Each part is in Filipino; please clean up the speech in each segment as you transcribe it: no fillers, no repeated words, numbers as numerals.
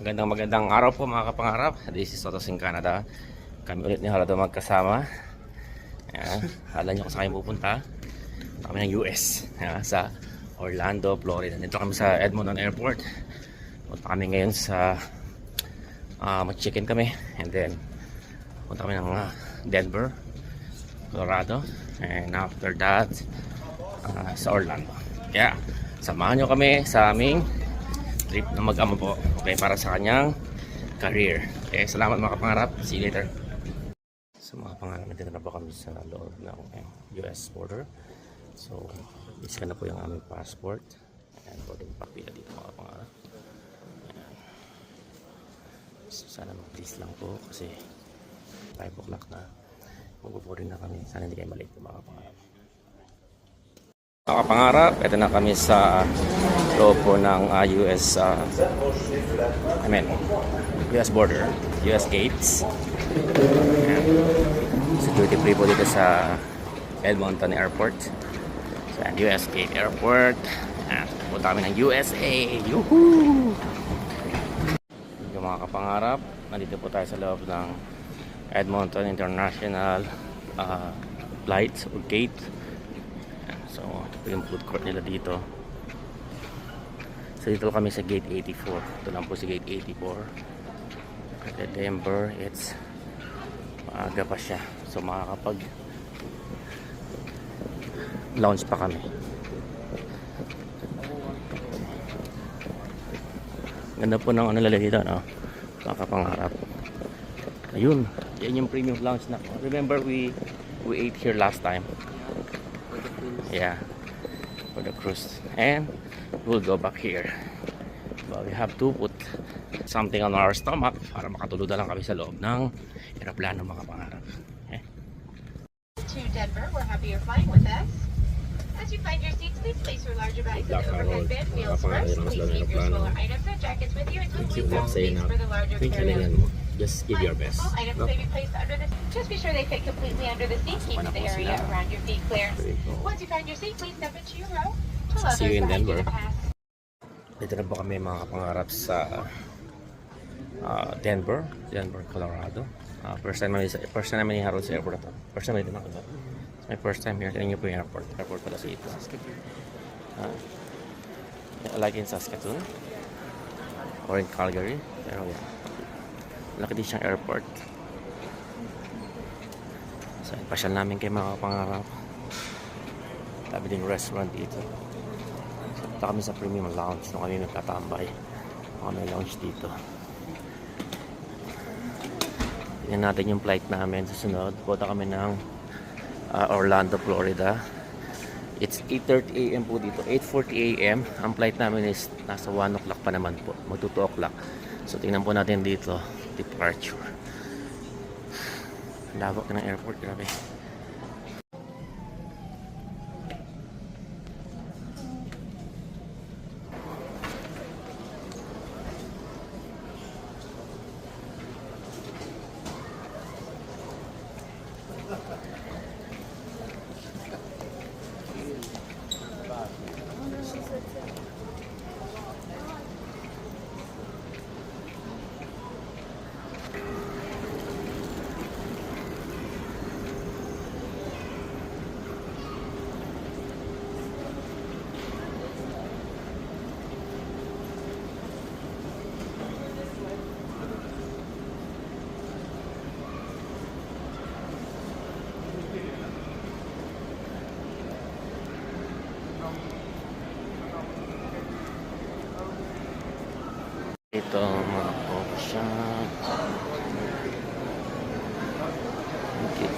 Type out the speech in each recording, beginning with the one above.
Magandang araw po mga kapangarap. This is Sotos in Canada. Kami ulit ni Harado magkasama. Ayan. Alam nyo kung saan kayo pupunta. Kami ng US. Ayan, sa Orlando, Florida. Dito kami sa Edmonton Airport. Punta kami ngayon sa mag-check-in kami. And then punta kami ng Denver, Colorado. And after that sa Orlando. Kaya samahan nyo kami sa aming trip na mag-ama po, okay, para sa kanyang career. Okay, salamat mga kapangarap. See you later. So mga pangarap, dito na po kami sa loob ng US border. So isa na po yung aming passport. Ayan po din papila dito mga pangarap. Ayan. So sana mag-please lang po kasi 5 o'clock na. Mag-boarding na kami. Sana hindi kayo malate mga kapangarap. Mga kapangarap, ito na kami sa loob po ng US US border, US gates. Ayan. Security free po dito sa Edmonton Airport. Sa US Gate Airport. Ayan. Punta kami ng USA. Yuhuu! Yung mga kapangarap, nandito po tayo sa loob ng Edmonton International Flight o Gate. So, ito yung food court nila dito. So, dito kami sa Gate 84. Ito lang po si Gate 84. At Denver, it's maaga pa siya. So, makakapag lounge pa kami. Ganda po ng ano lalaki dito, no? Makapangarap. Ayun, yan yung premium lounge na. Remember, we ate here last time. Yeah, for the cruise, and we'll go back here, but we have to put something on our stomach para makatulog na lang kami sa loob ng aeroplano mga pangarap. Okay. To Denver, we're happy you're flying with us. As you find your seats, please place your larger bags in the overhead bin. Wheels first. Please leave your smaller items and jackets with you until we found seats for the larger carry-on. Just give your best. All items may be placed under the seat. Just be sure they fit completely under the seat, keeping the area around your feet clear. Once you find your seat, please step into your row. See you in Denver. To pass. Dito na po kami mga kapangarap sa Denver, Colorado. First time namin ni Harold sa airport na to. First time natin ako. It's my first time here. Tingnan niyo po yung airport. Airport pala sa ito. Like in Saskatoon or in Calgary. Pero yeah, laki din siyang airport. So pasyal namin kay mga kapangarap. Tabi din restaurant dito. So punta kami sa premium lounge nung kami nagtatambay. May lounge dito. Tingnan natin yung flight namin. Susunod, punta kami ng Orlando, Florida. It's 8:30 AM po dito. 8:40 AM. Ang flight namin is nasa 1 o'clock pa naman po. Magto 2 o'clock. So tingnan po natin dito. Departure. Lawak ng airport. Grabe. Ito mga coffee shop. Okay.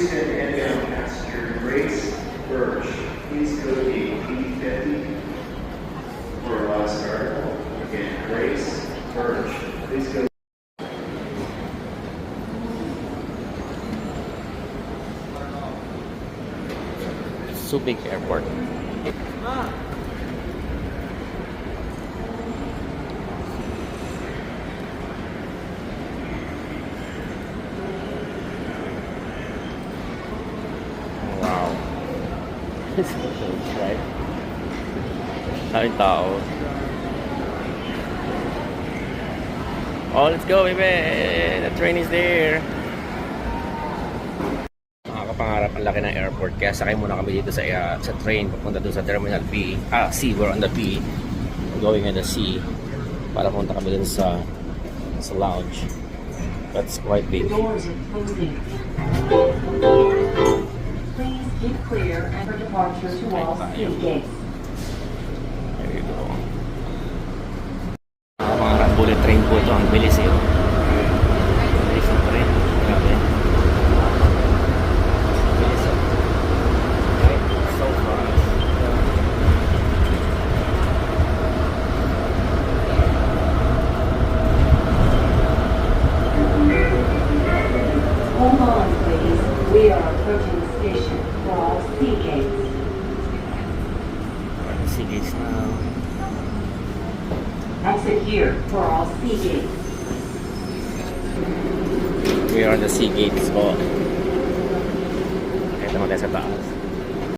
Houston inbound passenger Grace Birch, please go to gate P50 for a last arrival. Again, Grace Birch, please go. Subic Airport. Wow. Right? Daming tao. Oh, let's go, baby! The train is there! Pangarap ang laki ng airport kaya sakay muna kami dito sa train papunta doon sa Terminal B C, we're on the B, going on the C para punta kami doon sa lounge. That's quite big. Doors are closing. Please keep clear and for departure to all seat gates. There you go. Pangarap bullet train po ito, ang bilis eh. Bilis ng train, grabe. So fast. Hold on, please. We are approaching the station for all seat gates. Sige now. Exit here for all seat gates. We are on the sea gates po. Kaya naman tayo sa taas.